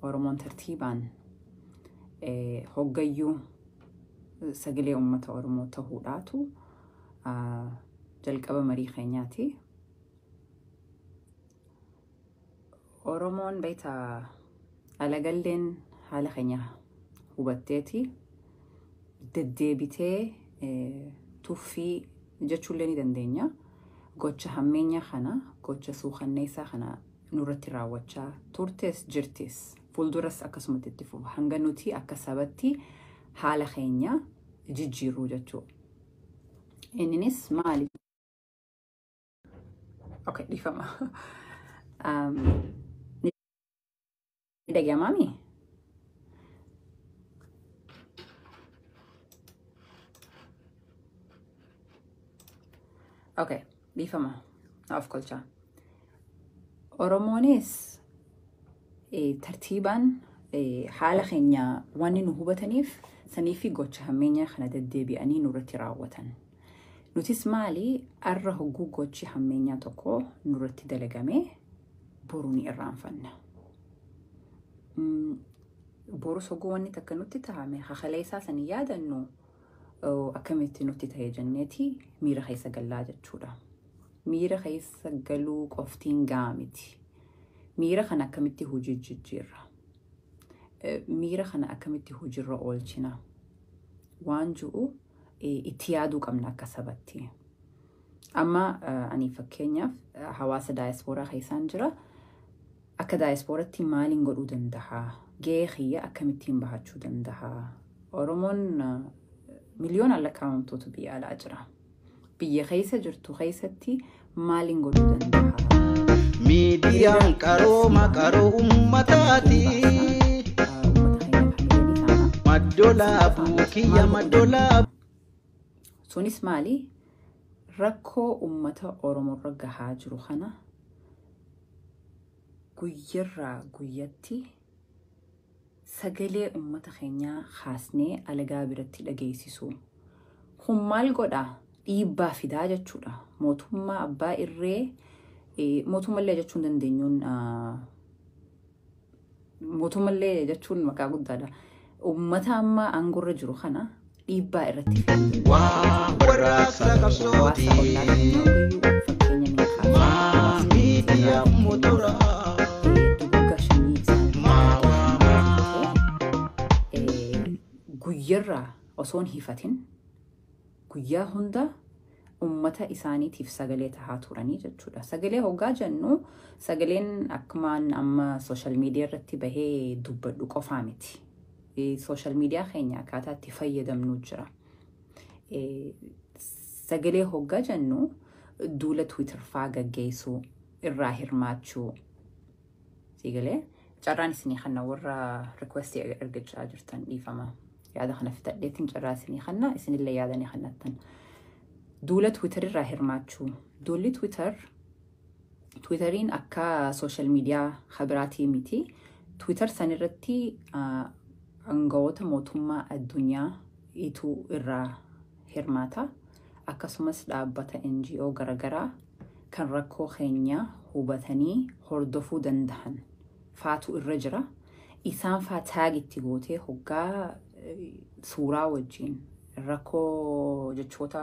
Oromoon tartiibaan hoggayyuu sagalee uummata Oromoo ta'uudhaatu jalqaba marii keenyaati. Oromoon beekta alagalleen haala keenya hubatteeti deddeebitee tuffii jechuullee ni dandeenya. Gocha hammeenya kana, gocha suukanneessaa kana nurratti raawwachaa turtes jirtis fuulduras akkasumatti itti fufa hanga nuti akka sabatti haala keenya jijjiiruu jechuudha. Innis maali? Okay, dhifama. Ni dhaga'amaami? Okay, dhifama. Naaf kolcha. Oromoonis tartiibaan haala keenya waan nu hubataniif sanii fi gocha hammeenya kana deddeebi'anii nurratti raawwatan. Nutis maali arra hogguu gochi hammeenyaa tokko nurratti dalagame boru ni irraanfanna. Boru hogguu wanni takka nutti tahame haqaleessaa sanii yaadannu akkamitti nutti ta'e jenneeti miira keessa gallaa jechuudha. Miira keessa galuu qoftiin gahaa miti. Miira kana akkamitti hojii jijjiirra? Miira kana akkamitti hojiirra oolchina? Waan jiru itti yaaduu qabna akka sabatti. Amma ani fakkeenyaaf hawaasa daayispooraa keessaan jira. Akka daayispooratti maaliin godhuu danda'a? Gahee kiyya akkamittiin bahachuu danda'a? Oromoon miliyoonaan lakkaa'amtoota biyya alaa jira. Biyya keessa jirtu keessatti maaliin godhuu danda'a? Miidiyaan qaroo uummataati. Maddolaabu kiyya maddolaabu. Sunis maali? Rakkoo uummata Oromoorra gahaa jiru kana guyyarraa guyyatti sagalee uummata keenyaa kaasnee alagaa biratti dhageessisu. Kun maal godha? Dhiibbaa fidaa jechuudha. Mootummaa abbaa irree mootummallee jechuun dandeenyuun mootummallee jechuun maqaa guddaadha. Uummata amma aangorra jiru kana dhiibbaa irratti fida. Waa warraaqsa qabsooti. Miidiyaa motoraa. Guyyarraa osoon hifatin guyyaa hunda ummata isaaniitiif sagalee tahaa turanii jechuudha. Sagalee hoggaa jennu sagaleen akkumaan amma social media irratti bahee dubbadhu qofaa miti. Social media keenya akkaataa itti fayyadamnu jira. Sagalee hoggaa jennu duula Twitter faa gaggeessuu irraa hirmaachuu. Sagalee carraan isinii kana warra request ergachaa jirtan dhiifama. Yaada kana fitadheetiin carraa isinii kana isinillee yaadanii kanattan. Duula Twitter irraa hirmaachuu. Duulli Twitteriin akka social media khabiraatii miti. Twitter sanirratti aangawoota mootummaa addunyaa ituu irraa hirmaata. Akkasumas dhaabbata NGO garagaraa kan rakkoo keenya hubatanii hordofuu danda'an faatu irra jira. Isaan faa taagitti gootee hoggaa suuraa wajjin rakkoo jechoota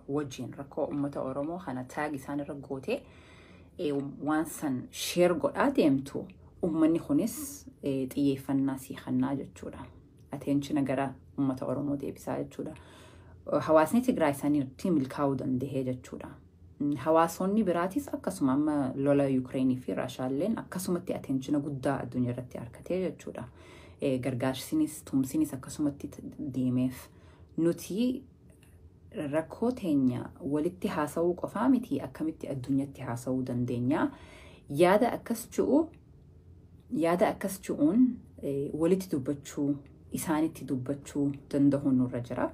wajjin rakkoo uummata Oromoo kana taag isaan irra gootee waan san share godhaa deemtu uummanni kunis xiyyeeffannaa sii kennaa jechuudha. attention gara uummata Oromoo deebisaa jechuudha. Hawaasni Tigraay isaaniitti milkaa'uu danda'ee jechuudha. Hawaasonni biraatis akkasuma amma lola Ukrainii fi Raashaalleen akkasumatti attention guddaa addunyaa irratti harkatee jechuudha. Gargaarsinis tumsinis akkasumatti deemeef nuti rakkoo teenya walitti haasa'uu qofaa miti akkamitti addunyatti haasa'uu dandeenya. Yaada akkas ji'uun walitti dubbachuu isaanitti dubbachuu danda'uu nurra jira.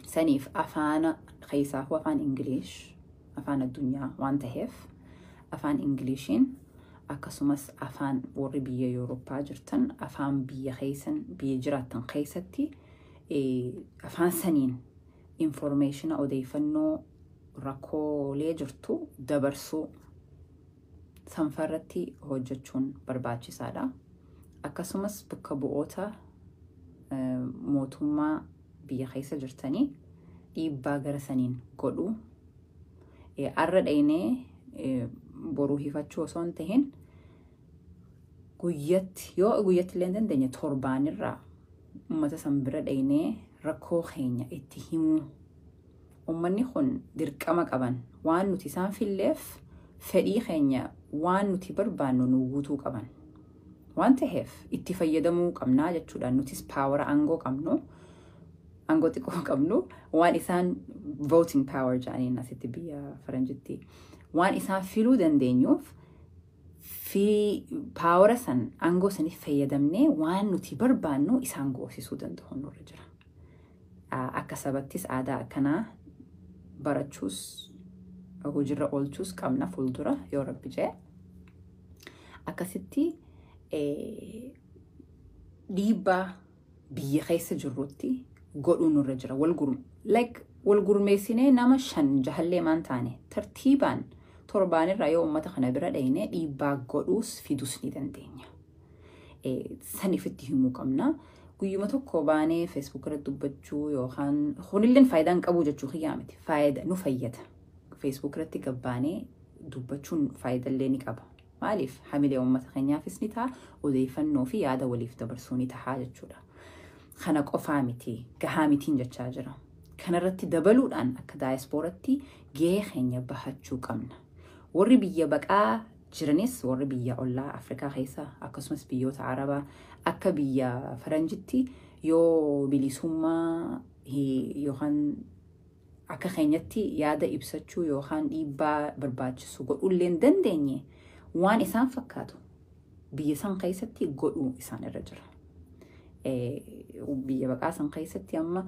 Saniif afaan keessaa afaan Ingilish afaan addunyaa waan ta'eef afaan Ingiliishiin akkasumas afaan warri biyya Yurooppaa jirtan afaan biyya keessan biyya jiraattan keessatti afaan saniin information odeeffannoo rakkoolee jirtu dabarsuu sanfarratti hojjechuun barbaachisaadha. Akkasumas bakka bu'oota mootummaa biyya keessa jirtanii dhiibbaa gara saniin godhuu arra dhaynee boruu hifachuu osoo hin tahin guyyatti illee dandeenya torbaanirraa uummata san bira dhaynee rakkoo keenya itti himuu. Uummanni kun dirqama qaban waan nuti isaan filleef fedhii keenya waan nuti barbaannu nu guutuu qaban waan ta'eef itti fayyadamuu qabnaa jechuudha. Nutis paawara aangoo qabnu aangoo xiqqoo qabnu waan isaan voting power jedhaniin asitti biyya faranjitti waan isaan filuu dandeenyuuf fi paawara san aangoo saniif fayyadamnee waan nuti barbaannu isaan goosisuu danda'u nurra jira. Akka sabattis aadaa akkanaa barachuus hojiirra oolchuus qabna fuuldura yoo rabbi jee. Akkasitti dhiibbaa biyya keessa jirrutti godhuu nurra jira. Wal gurmeessinee nama 5-6 maan taane tartiibaan torbaanirraa yoo uummata kana bira dhaynee dhiibbaa godhuus fiduus ni dandeenya. Sanifitti himuu qabna. Guyyuma tokko baanee Facebook irratti dubbachuu yookaan kunilleen faayidaan qabu jechuu kiyyaa miti. Faayida nu fayyada. Facebook irratti gabbaanee dubbachuun faayidallee ni qaba. Maaliif hamilee uummata keenyaafis ni ta'a odeeffannoo fi yaada waliif dabarsuu ni ta'a jechuudha. Kana qofaa miti gahaa mitiin jechaa jira. Kanarratti dabaluudhaan akka daayispooratti gahee keenya bahachuu qabna. Warri biyya baqaa jiranis warri biyya ollaa Afrikaa keessa akkasumas biyyoota Arabaa akka biyya Faranjitti yoo bilisummaa yookaan akka keenyatti yaada ibsachuu yookaan dhiibbaa barbaachisu godhullee dandeenye waan isaan fakkaatu biyya san keessatti godhuu isaan irra jira. Biyya baqaa san keessatti amma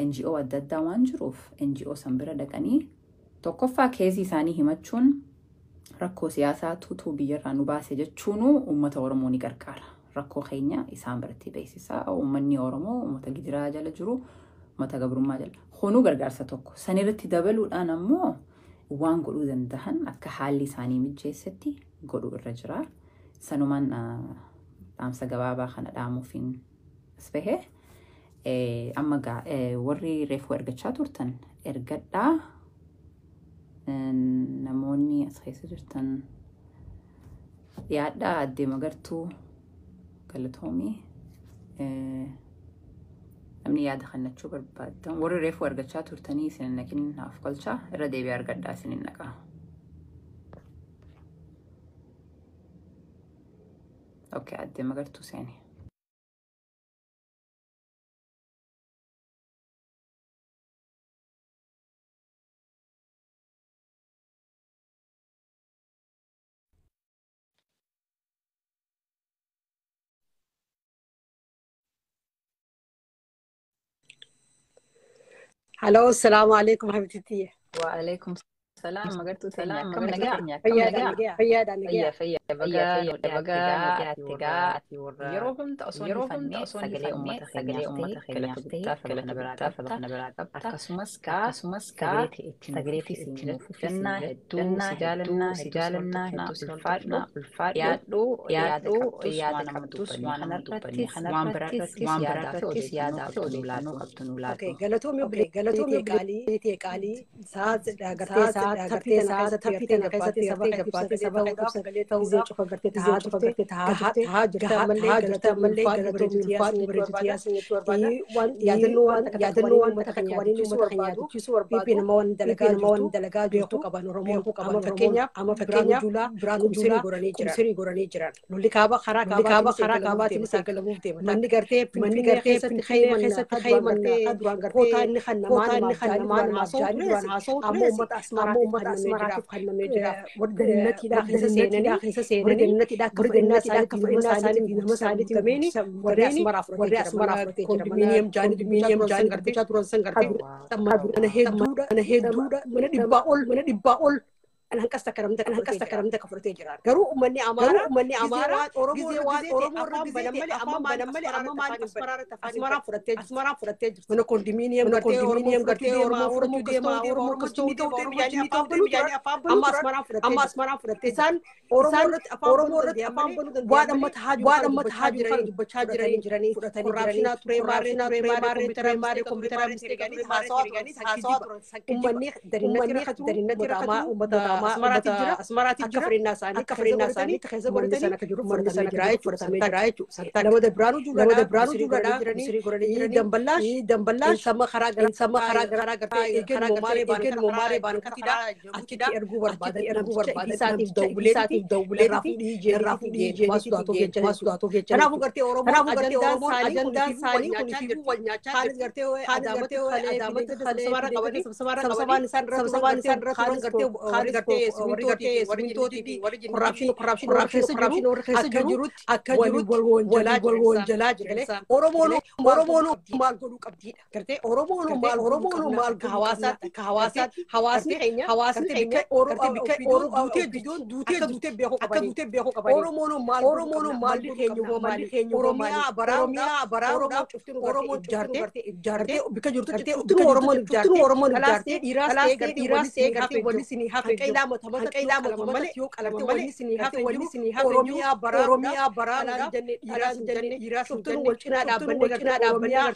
NGO adda addaa waan jiruuf NGO san bira dhaqanii tokkoffaa keesii isaanii himachuun rakkoo siyaasaa tuutuu biyyarraa nu baase jechuun uummata Oromoo ni gargaara. Rakkoo keenya isaan biratti beeksisaa. Uummanni Oromoo uummata gidiraa jala jiru, uummata gabrummaa jala. Kunuu gargaarsa tokko. Sanirratti dabaluudhaan ammoo waan godhuu danda'an akka haalli isaanii mijeessetti godhuu irra jira. Sanumaan dhaamsa gabaabaa kana dhaamuufiin as bahee. Amma warri reefuu ergachaa turtan ergadhaa. Namoonni as keessa jirtan yaaddaa addee magartuu galatoomii namni yaada kannachuu barbaadan warri reefuu argachaa turtanii isin naqin naaf qolchaa irra deebi'ee argadhaa isin naqaa. Okay, addee magartuu seeni. Hello, السلام عليكم حبيبتي. وعليكم السلام مقرتو سلام كم نجا فيادا نجا فيا بقى يروهم تأصوني فني سجلي أمة خينيافتي كلا نبرات أكسمس كا سجلتي سنين فينا هدو سجالنا هدو سلفاتنا يادو يادا مدوس وانا براتيس يادا أوكي قالتهم يبلي قالي ساعات gartee sa'aata taphitana keessatti saba keessatti saba sagalee ta'uudhaaf cufa gartee tahaa jirte ammallee galatoomii yaadannoo wanta kan yaadachiisuu barbaadu nama waan dalagaa jirtu qaban Oromoon amma fakkeenyaaf Biraanuu Kumsirii goranii jiran lolli kaaba karaa kaabaatiin isaa galamuuf deema manni gartee keessatti khayman duraan gartee kootaan namaan haasa'u ammoo uummata asmaraatiif kannamee jira wadannatiidhaa keessa seenanii nama isaaniitiin gameeni warri asmaraa fudhatee kondominiyeem jaanii gartee turan san gartee mana hedduudha mana dhibbaa ol أنا هنكسر كلامك كفرتي جيران. قالوا أمني أمارة أورومو بنملي أمام أسمران فرتي من كوندومينيوم قرتي أورومو كستوديو يعني أما أسمران فرتي سان أورومو رت أفهم بنو وادم متهاجرين بتهاجرين جيراني كورابشنا تريماري كمبيوتر مستريجاني هاسوا أمني درينا ترى أسمراتي جرا كفرنا ساني تخزى قرتني مرنا جرايتو لما دبرانو جولا جراني دمبلاش سما خراج إيجن مماري بانو كتيدا أرجو بربادة ساتي دولة رافي ماسوداتو في أنا بقولتي أورومو أجندان ساني كونيشيو والنياچا قرتي أدامت خالي سمسمان سان خارج ورجتي corruption أكجروت والجلاج أورومونو مال قلوك أبدي كرتي أورومونو مال كهواسات بك دوتي بيهو كباني أورومونو مال بيهو أوروميا براو أورومو جارتي بك جرتي أورومو جارتي إيراس كرتي ولسني كيلا متملك يوك على ولسني أوروميا برا إيراس شفتون والكنا أوروميا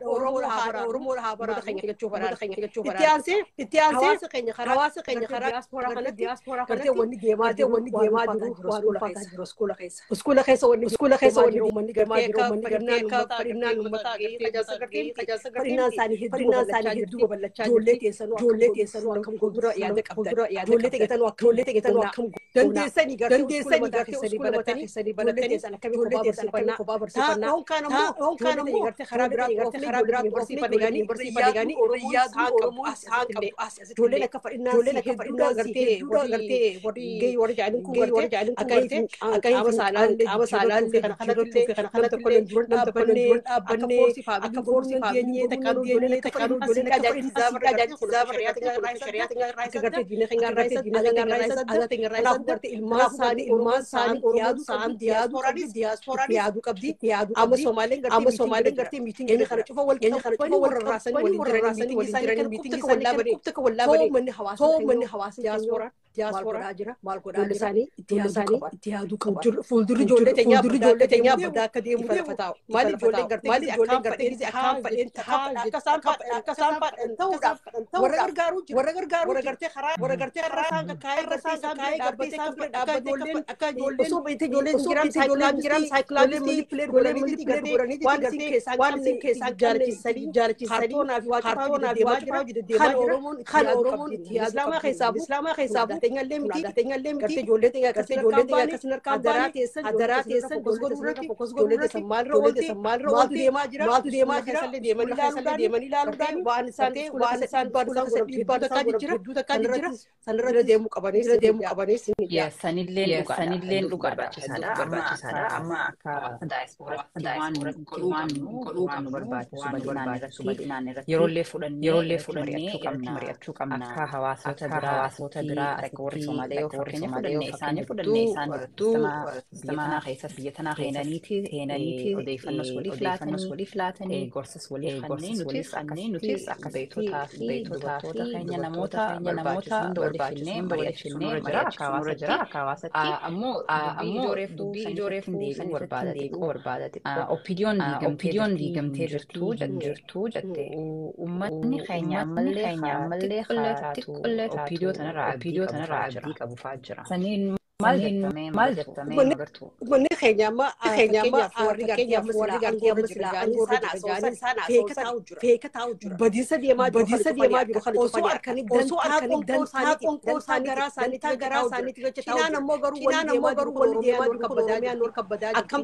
أورومو خيني تشوفها إتيانسي خيني خراس دياسبورا كرتي وني جيما ديرو سكولا خيس وني روماني جرنا فرنا ساني هدو بلچا جولتي سنو كم قدرة يادك جولتي جتن وكم دندي سني قرتي سني بلتني أنا كبير خباب سبنا هم كانوا قرتي خراب برسي بدياني أورومو جولنا كفر الناس قرتي وري ورجعلن أكاي أمسالان في خنا تقولن جورن أبني أكفورسي فابني تكانو جولنا كذا شريعة قرتي دينا قرتي الماساني ديادو كبدي أما سومالين قرتي ميتين يعني خرجوا والراسني ميتين ولا بني من حواس diaspora malgoda lisani اتيادو كم فولدر جولة تنيا بدا كديم فتاو مالي جولة قرتي أكام كسان انتورا ورغرغارو قرتي خراسان كاي قرتي سان أكا جولين جرام سايكلام ملي بلير وان كيسان جارتي سالي كارتونا في واجد خان أورومون إسلام خيساب تنجلم كرتي جولة كسنر كامباني أدرات يسن جولة سمال رواتي ديما جرا ديماني لالودان وانسان بدو تكاجرا سنر ديمو كباني يا سنيلين لوكارا أما كدايسبورا كلوان برباد سبدينان يرولي فلان مرياتشو كمنا كهواسوتا برا كوري سوماليو فكني فدني سما خيسا هينانيتي وديفنس ولي فلاتني غورسس ولي خني نوتيس أكبيتو تافي خينيا نموتا namoota barbaachisu nurra jira akka hawaasatti ammoo dubbii ijoorreefuu sanirratti deebi'uu barbaada. Opiniyoon diigamtee jirtu jette uummanni keenya ammallee xiqqollee taatu opiniyoo tanarraa abdii qabu fa'aa jira. Saniin maal jettame agartu. Uummanni keenya amma warri gartee amma silaa aangoo sana feeka taa'u jira. Badiisa deemaa jiru kan osoo harkanii dantaa qoonqoosaa garaa isaaniitti gocha taa'u. Cinaan ammoo garuu walli deemaa jiru kan Oromiyaan wal kabbadaa jiru. Akkam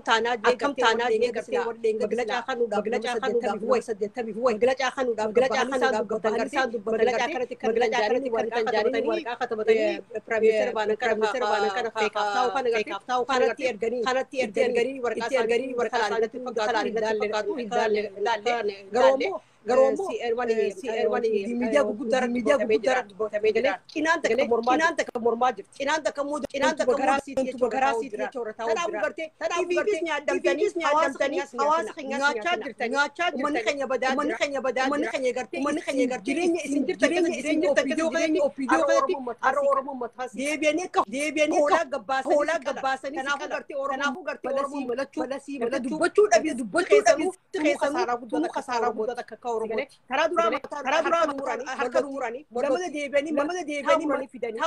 taanaa jee gartee wallee maglacaa kanuudhaaf 80 maglacaa kanuudhaaf gabbatan isaan dubbatan gartee maglacaa kanatti waraqaa katabatanii piraamister baanan feekaaf kanatti erganii waraqaa isaaniitti fakkaatu ilaalle garoomoo miidiyaa gurguddaarratti gootamee galee cinaan takka mormaa jirti. Cinaan takka garaa siitii jechuudha ta'uu jira. Tanaaf gartee nyaadamtanii hawaasa keenya nyaachaa jirtan. Uummanni keenya badaa jireenya isin jirtan opiidiyoo keessatti har'a Oromoo mataas deebi'anii hoolaa gabbaasanii kanaafuu gartee Oromoo malachuu dubbachuu dhabee keessanuu kasaaraa guddaa akka karaa duraa muranii harka muranii lamada deebi'anii muranii fidanii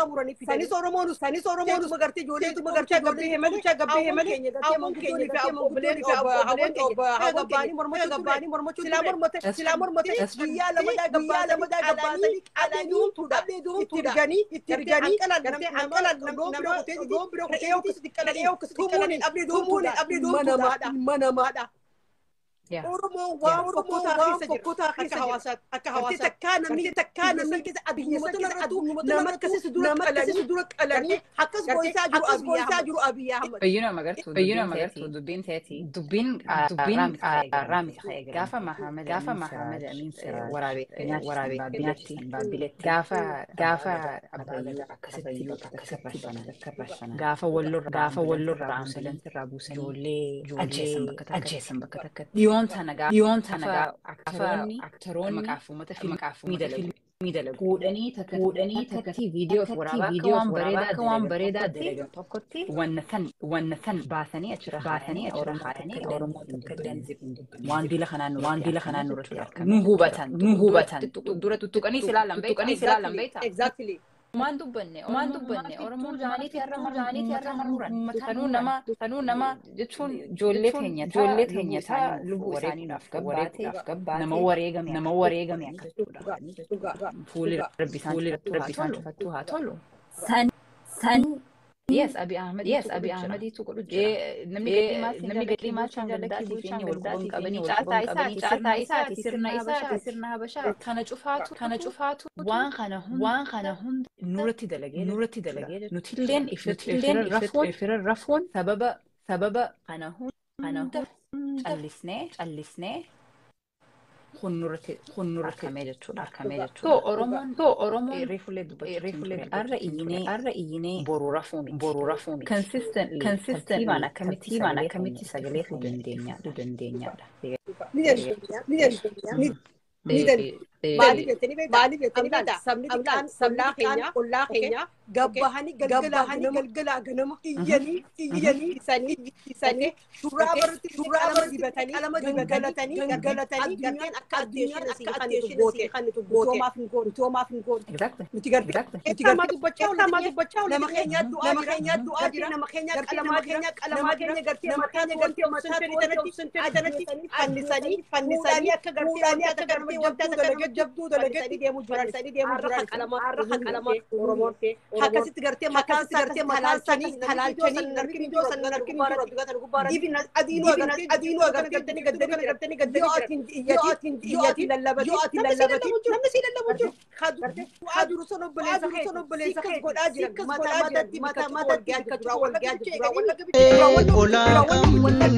sanis Oromoonus magartee ijoollee gabbee hemali keenya gabbaanii mormachuu silaa mormata guyyaa lamadaa gabbaasanii dhabdee duruun itti erganii hanqalan loon bira kutee tumuun manamaadha. Oromoo waan fokkotaa keessa akka hawaasaa namni keessa addunyaa nama akkasiis dura qalanii akkas goisaa jiru Abiy Ahmed. Fayyina magartuu dubbiin teeti dubbiin raamiti ta'e gaafa Mahammad Amin waraabee baabbiletti gaafa akkasitti bana gaafa wallorraa buusan ijoollee ajjeesan bakka takkatti. Dhiyoon tana aktaroonni maqaafuu miidalagu fuudhanii takkatti viidiyoo waraabaa akka waan bareedaa dalagan tokkotti wanna san baasanii achirra haatanii Oromoo waan dila kanaan nurratti argamu. Nu hubatan dura tuttuqanii silaalan beektaa. Exactly. Omaan dubbanne Oromoon jaaniiti har'a muran kanuu nama jechuun ijoollee keenya ta'a lubbuu isaaniidhaaf gabbaate nama wareegame akkasuudha. Fuuli rabbisaan cufattuu haa tolu. Yes, Abiy Ahmediitu godhu jira. Namni gadhii maachaan jaallatiif inni wal qabanii caataa isaati sirna Habashaa kana cufaatu waan kana hunda nurratti dalagee nutilleen ifirra rafuun sababa kana hunda callisnee Kunnurratti argamee jechuudha. Oromoon reefulee arra iyyinee boruu rafuumi. Consistently akkamitti sagalee fiduu dandeenyaadha. Maaliif jettanii sabni xiqqaan ollaa keenya gabbahanii galgalaa ganama iyyanii isanii suuraa baratti qalama dibatanii gangalatanii akka atteeshin kan itti gooteemaaf hin goote. Nuti gartee dubbachaa nama keenya du'aa jira nama keenya qalamaa keenya gartee mataa tanatti fannisanii akka gartee waggaa jabduu dalagetti deemu jiran qalama Oromoon akkasitti gartee mataan sanii talaalchanii narkindoo san narkindoo gubbaara ibn adiinoo agartanii gaddanii iyyati lallabati namni si lallabu jiru kaduru son obboleessa keessa godhaa jira mataa wal gaajjira Olaa qabnu mataa